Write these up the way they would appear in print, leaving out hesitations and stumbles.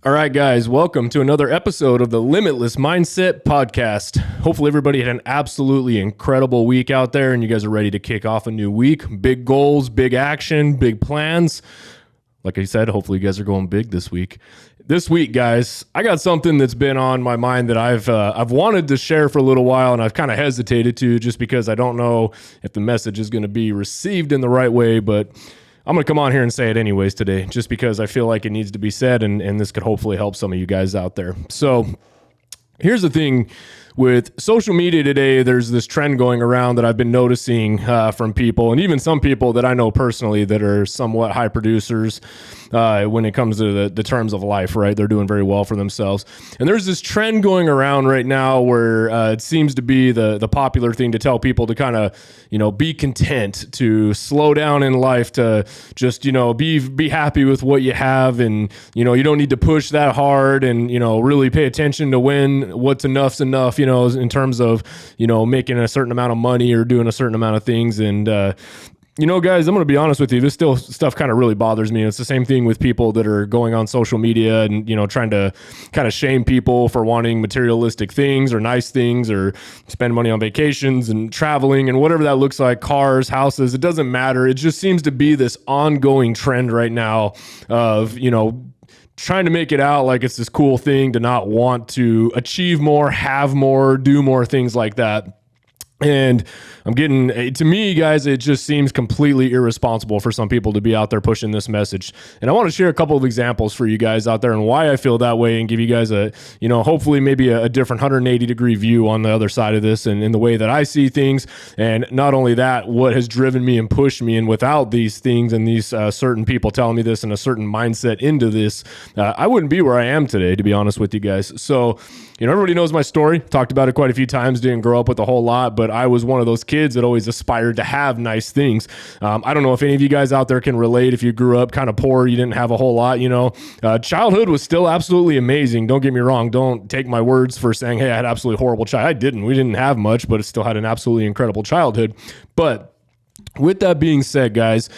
All right, guys, welcome to another episode of the Limitless Mindset Podcast. Hopefully, everybody had an absolutely incredible week out there and you guys are ready to kick off a new week. Big goals, big action, big plans. Like I said, hopefully, you guys are going big this week. This week, guys, I got something that's been on my mind that I've wanted to share for a little while, and I've kind of hesitated to just because I don't know if the message is going to be received in the right way, but I'm going to come on here and say it anyways today, just because I feel like it needs to be said, and this could hopefully help some of you guys out there. So here's the thing with social media today. There's this trend going around that I've been noticing from people, and even some people that I know personally that are somewhat high producers when it comes to the terms of life, right? They're doing very well for themselves. And there's this trend going around right now where it seems to be the popular thing to tell people to kind of, be content, to slow down in life, to just, be happy with what you have. And, you don't need to push that hard and, really pay attention to when what's enough's enough, in terms of, making a certain amount of money or doing a certain amount of things. And, guys, I'm going to be honest with you. This stuff kind of really bothers me. It's the same thing with people that are going on social media and, trying to kind of shame people for wanting materialistic things or nice things or spend money on vacations and traveling and whatever that looks like, cars, houses. It doesn't matter. It just seems to be this ongoing trend right now of, trying to make it out like it's this cool thing to not want to achieve more, have more, do more, things like that. And to me, guys, it just seems completely irresponsible for some people to be out there pushing this message. And I want to share a couple of examples for you guys out there and why I feel that way and give you guys hopefully maybe a different 180-degree view on the other side of this and in the way that I see things. And not only that, what has driven me and pushed me. And without these things and these certain people telling me this and a certain mindset into this, I wouldn't be where I am today, to be honest with you guys. So, everybody knows my story. Talked about it quite a few times. Didn't grow up with a whole lot, but I was one of those kids that always aspired to have nice things. I don't know if any of you guys out there can relate. If you grew up kind of poor, you didn't have a whole lot, childhood was still absolutely amazing. Don't get me wrong. Don't take my words for saying, hey, I had absolutely horrible childhood. I didn't. We didn't have much, but it still had an absolutely incredible childhood. But with that being said, guys,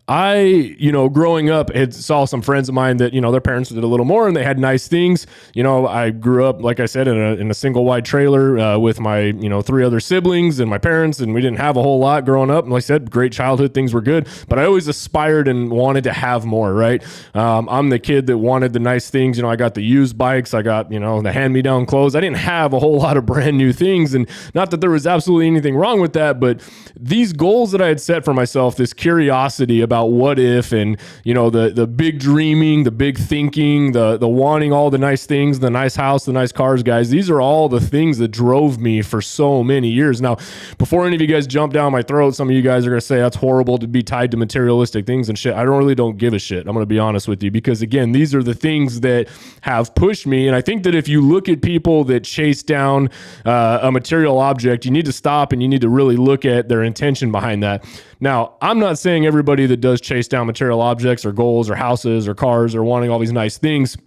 I, growing up, saw some friends of mine that, their parents did a little more and they had nice things. I grew up, like I said, in a single wide trailer with my, 3 other siblings and my parents, and we didn't have a whole lot growing up. And like I said, great childhood, things were good, but I always aspired and wanted to have more, right? I'm the kid that wanted the nice things. I got the used bikes, I got, the hand-me-down clothes. I didn't have a whole lot of brand new things, and not that there was absolutely anything wrong with that, but these goals that I had set for myself, this curiosity about what if, and the big dreaming, the big thinking, the wanting all the nice things, the nice house, the nice cars, guys, these are all the things that drove me for so many years. Now, before any of you guys jump down my throat, some of you guys are going to say that's horrible to be tied to materialistic things and shit. I don't give a shit. I'm going to be honest with you, because again, these are the things that have pushed me. And I think that if you look at people that chase down a material object, you need to stop and you need to really look at their intention behind that. Now, I'm not saying everybody that does chase down material objects or goals or houses or cars or wanting all these nice things.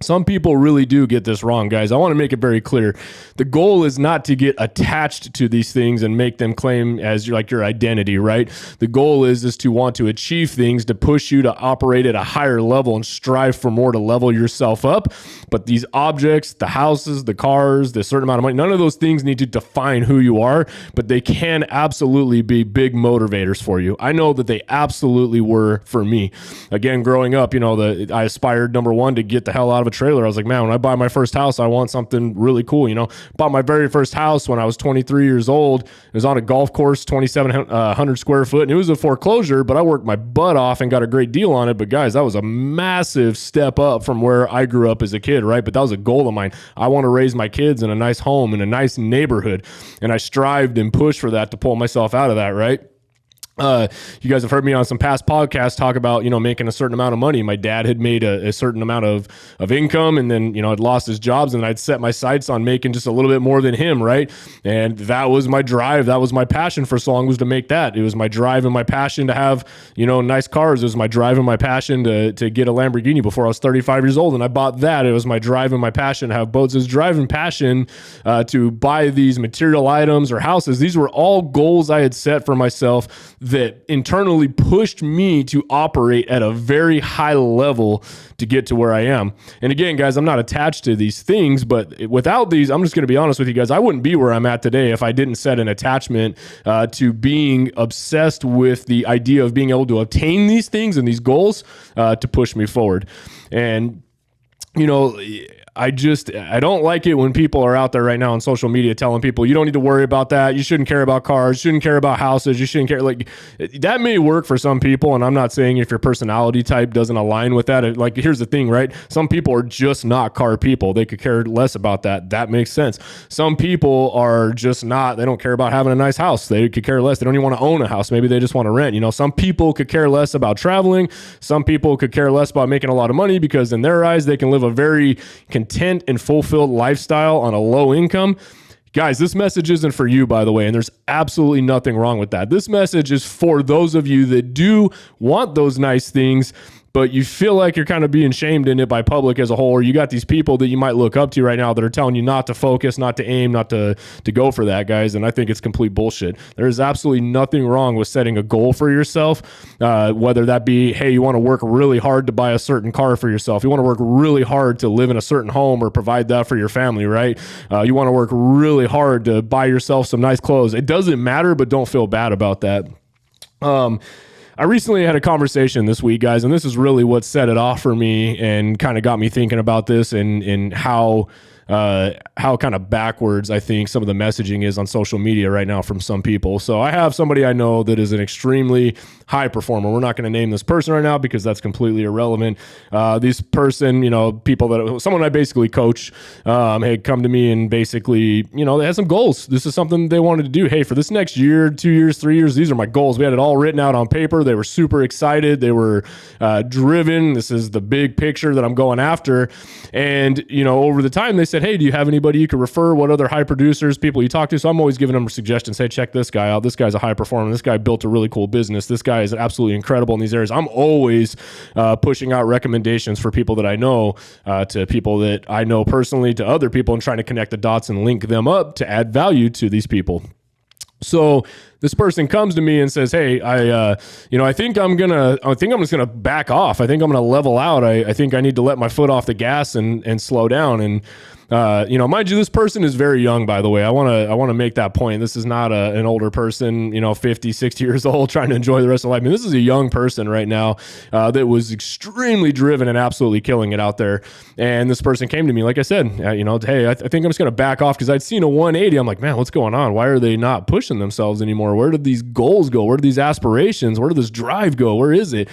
Some people really do get this wrong, guys. I want to make it very clear. The goal is not to get attached to these things and make them claim as your identity, right? The goal is to want to achieve things to push you to operate at a higher level and strive for more to level yourself up. But these objects, the houses, the cars, the certain amount of money, none of those things need to define who you are, but they can absolutely be big motivators for you. I know that they absolutely were for me. Again, growing up, I aspired, number one, to get the hell out of a trailer. I was like, man, when I buy my first house, I want something really cool. Bought my very first house when I was 23 years old. It was on a golf course, 2,700 square foot, and it was a foreclosure, but I worked my butt off and got a great deal on it. But guys, that was a massive step up from where I grew up as a kid, right? But that was a goal of mine. I want to raise my kids in a nice home, in a nice neighborhood. And I strived and pushed for that to pull myself out of that, right? You guys have heard me on some past podcasts talk about, making a certain amount of money. My dad had made a certain amount of income, and then, had lost his jobs, and I'd set my sights on making just a little bit more than him. Right. And that was my drive. That was my passion for so long, was to make that. It was my drive and my passion to have, nice cars. It was my drive and my passion to get a Lamborghini before I was 35 years old. And I bought that. It was my drive and my passion to have boats. It was drive and passion, to buy these material items or houses. These were all goals I had set for myself that internally pushed me to operate at a very high level to get to where I am. And again, guys, I'm not attached to these things, but without these, I'm just going to be honest with you guys, I wouldn't be where I'm at today if I didn't set an attachment to being obsessed with the idea of being able to obtain these things and these goals to push me forward. And you know, I don't like it when people are out there right now on social media telling people you don't need to worry about that. You shouldn't care about cars. You shouldn't care about houses. You shouldn't care. Like, that may work for some people. And I'm not saying if your personality type doesn't align with that. Like, here's the thing, right? Some people are just not car people. They could care less about that. That makes sense. Some people are just not, they don't care about having a nice house. They could care less. They don't even want to own a house. Maybe they just want to rent. You know, some people could care less about traveling. Some people could care less about making a lot of money because in their eyes, they can live a very content and fulfilled lifestyle on a low income. Guys, this message isn't for you, by the way, and there's absolutely nothing wrong with that. This message is for those of you that do want those nice things, but you feel like you're kind of being shamed in it by public as a whole, or you got these people that you might look up to right now that are telling you not to focus, not to aim, not to go for that, guys. And I think it's complete bullshit. There is absolutely nothing wrong with setting a goal for yourself, whether that be, hey, you want to work really hard to buy a certain car for yourself. You want to work really hard to live in a certain home or provide that for your family, right? You want to work really hard to buy yourself some nice clothes. It doesn't matter, but don't feel bad about that. I recently had a conversation this week, guys, and this is really what set it off for me and kind of got me thinking about this and how kind of backwards I think some of the messaging is on social media right now from some people. So I have somebody I know that is an extremely high performer. We're not going to name this person right now because that's completely irrelevant. This person, you know, someone I basically coach, had come to me and basically, you know, they had some goals. This is something they wanted to do. Hey, for this next year, 2 years, 3 years, these are my goals. We had it all written out on paper. They were super excited. They were driven. This is the big picture that I'm going after. And, you know, over the time they said, hey, do you have anybody you could refer? What other high producers, people you talk to? So I'm always giving them suggestions. Hey, check this guy out. This guy's a high performer. This guy built a really cool business. This guy is absolutely incredible in these areas. I'm always pushing out recommendations for people that I know, to people that I know personally, to other people, and trying to connect the dots and link them up to add value to these people. So this person comes to me and says, hey, I think I'm just gonna back off. I think I'm gonna level out. I think I need to let my foot off the gas and slow down. And mind you, this person is very young, by the way. I want to make that point. This is not an older person, 50, 60 years old trying to enjoy the rest of life. I mean, this is a young person right now that was extremely driven and absolutely killing it out there. And this person came to me, like I said, hey, I think I'm just going to back off because I'd seen a 180. I'm like, man, what's going on? Why are they not pushing themselves anymore? Where did these goals go? Where did these aspirations? Where did this drive go? Where is it?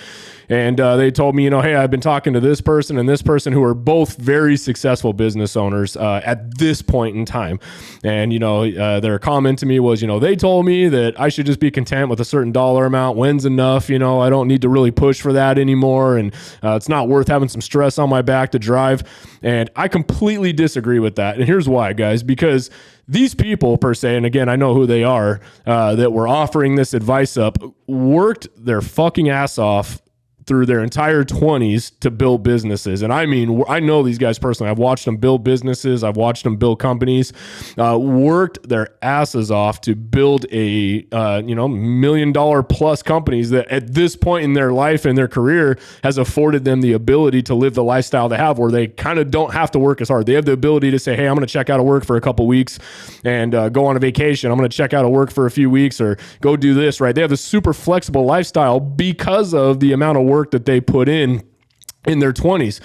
And they told me, hey, I've been talking to this person and this person who are both very successful business owners at this point in time. And, their comment to me was, they told me that I should just be content with a certain dollar amount. When's enough? I don't need to really push for that anymore. And it's not worth having some stress on my back to drive. And I completely disagree with that. And here's why, guys, because these people per se, and again, I know who they are, that were offering this advice up, worked their fucking ass off through their entire 20s to build businesses. And I mean, I know these guys personally. I've watched them build businesses. I've watched them build companies, worked their asses off to build a, $1 million plus companies that at this point in their life and their career has afforded them the ability to live the lifestyle they have where they kind of don't have to work as hard. They have the ability to say, hey, I'm going to check out of work for a couple weeks and go on a vacation. I'm going to check out of work for a few weeks or go do this, right? They have a super flexible lifestyle because of the amount of work that they put in their 20s.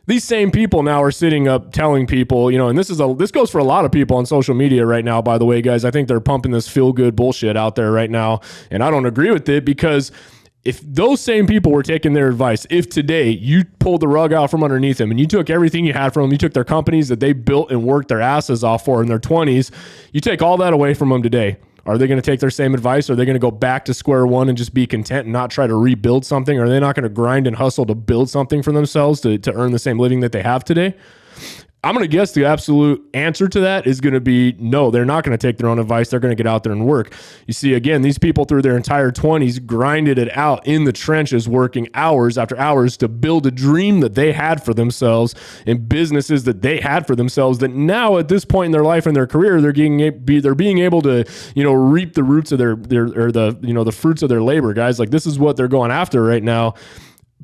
These same people now are sitting up telling people, and this goes for a lot of people on social media right now, by the way, guys. I think they're pumping this feel-good bullshit out there right now, and I don't agree with it because if those same people were taking their advice, if today you pulled the rug out from underneath them and you took everything you had from them, you took their companies that they built and worked their asses off for in their 20s, you take all that away from them today. Are they going to take their same advice? Are they going to go back to square one and just be content and not try to rebuild something? Are they not going to grind and hustle to build something for themselves to earn the same living that they have today? I'm going to guess the absolute answer to that is going to be no, they're not going to take their own advice. They're going to get out there and work. You see, again, these people through their entire 20s grinded it out in the trenches, working hours after hours to build a dream that they had for themselves and businesses that they had for themselves that now at this point in their life and their career, they're being able to, reap the roots of the fruits of their labor, guys. Like, this is what they're going after right now.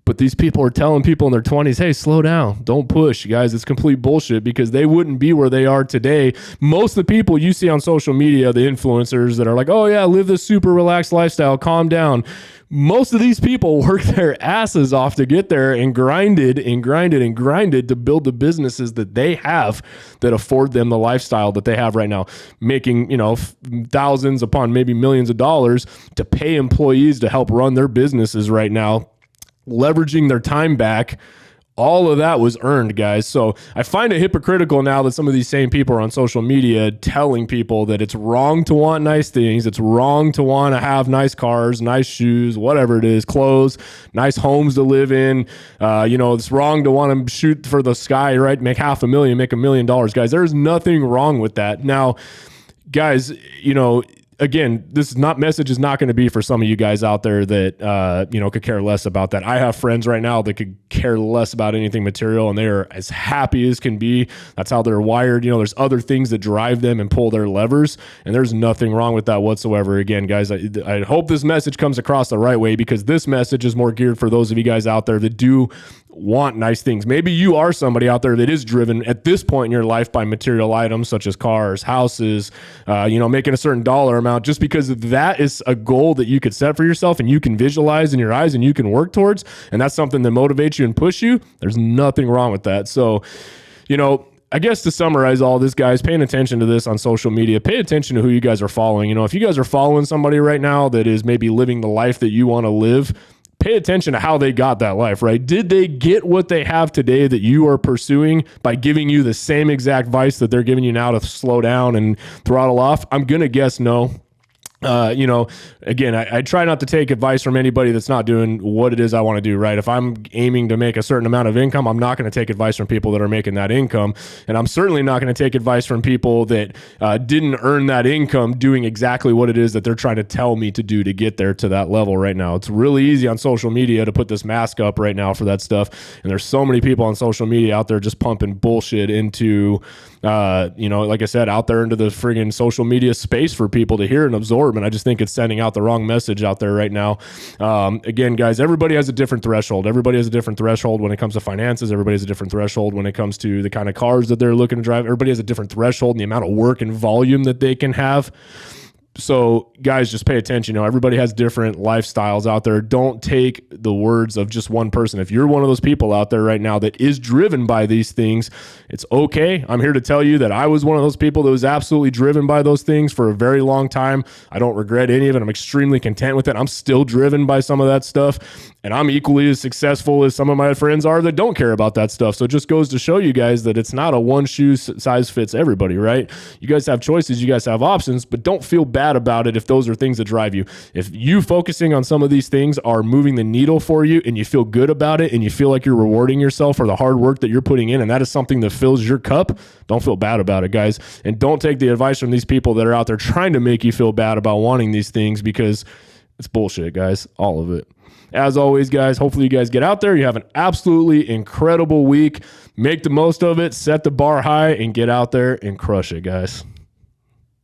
But these people are telling people in their 20s, hey, slow down. Don't push, guys. It's complete bullshit, because they wouldn't be where they are today. Most of the people you see on social media, the influencers that are like, oh, yeah, live this super relaxed lifestyle, calm down. Most of these people worked their asses off to get there and grinded to build the businesses that they have that afford them the lifestyle that they have right now, making, thousands upon maybe millions of dollars to pay employees to help run their businesses right now, leveraging their time back. All of that was earned, guys. So I find it hypocritical now that some of these same people are on social media telling people that it's wrong to want nice things. It's wrong to want to have nice cars, nice shoes, whatever it is, clothes, nice homes to live in. It's wrong to want to shoot for the sky, right? Make $500,000, make $1 million, guys. There's nothing wrong with that. Now, guys, again, this message is not going to be for some of you guys out there that, could care less about that. I have friends right now that could care less about anything material, and they're as happy as can be. That's how they're wired. There's other things that drive them and pull their levers, and there's nothing wrong with that whatsoever. Again, guys, I hope this message comes across the right way, because this message is more geared for those of you guys out there that do want nice things. Maybe you are somebody out there that is driven at this point in your life by material items such as cars, houses, making a certain dollar amount, just because that is a goal that you could set for yourself and you can visualize in your eyes and you can work towards. And that's something that motivates you and push you. There's nothing wrong with that. So, I guess to summarize all this, guys, paying attention to this on social media, pay attention to who you guys are following. If you guys are following somebody right now that is maybe living the life that you want to live, pay attention to how they got that life, right? Did they get what they have today that you are pursuing by giving you the same exact advice that they're giving you now to slow down and throttle off? I'm going to guess no. Again, I try not to take advice from anybody that's not doing what it is I want to do, right? If I'm aiming to make a certain amount of income, I'm not going to take advice from people that are making that income. And I'm certainly not going to take advice from people that didn't earn that income doing exactly what it is that they're trying to tell me to do to get there to that level right now. It's really easy on social media to put this mask up right now for that stuff. And there's so many people on social media out there just pumping bullshit into, like I said, out there into the friggin' social media space for people to hear and absorb. And I just think it's sending out the wrong message out there right now. Again, guys, everybody has a different threshold. Everybody has a different threshold when it comes to finances. Everybody has a different threshold when it comes to the kind of cars that they're looking to drive. Everybody has a different threshold in the amount of work and volume that they can have. So guys, just pay attention. Everybody has different lifestyles out there. Don't take the words of just one person. If you're one of those people out there right now that is driven by these things, it's okay. I'm here to tell you that I was one of those people that was absolutely driven by those things for a very long time. I don't regret any of it. I'm extremely content with it. I'm still driven by some of that stuff, and I'm equally as successful as some of my friends are that don't care about that stuff. So it just goes to show you guys that it's not a one shoe size fits everybody, right? You guys have choices. You guys have options, but don't feel bad about it if those are things that drive you. If you focusing on some of these things are moving the needle for you and you feel good about it and you feel like you're rewarding yourself for the hard work that you're putting in, and that is something that fills your cup, don't feel bad about it, guys. And don't take the advice from these people that are out there trying to make you feel bad about wanting these things, because it's bullshit, guys. All of it. As always, guys, hopefully you guys get out there. You have an absolutely incredible week. Make the most of it, set the bar high, and get out there and crush it, guys.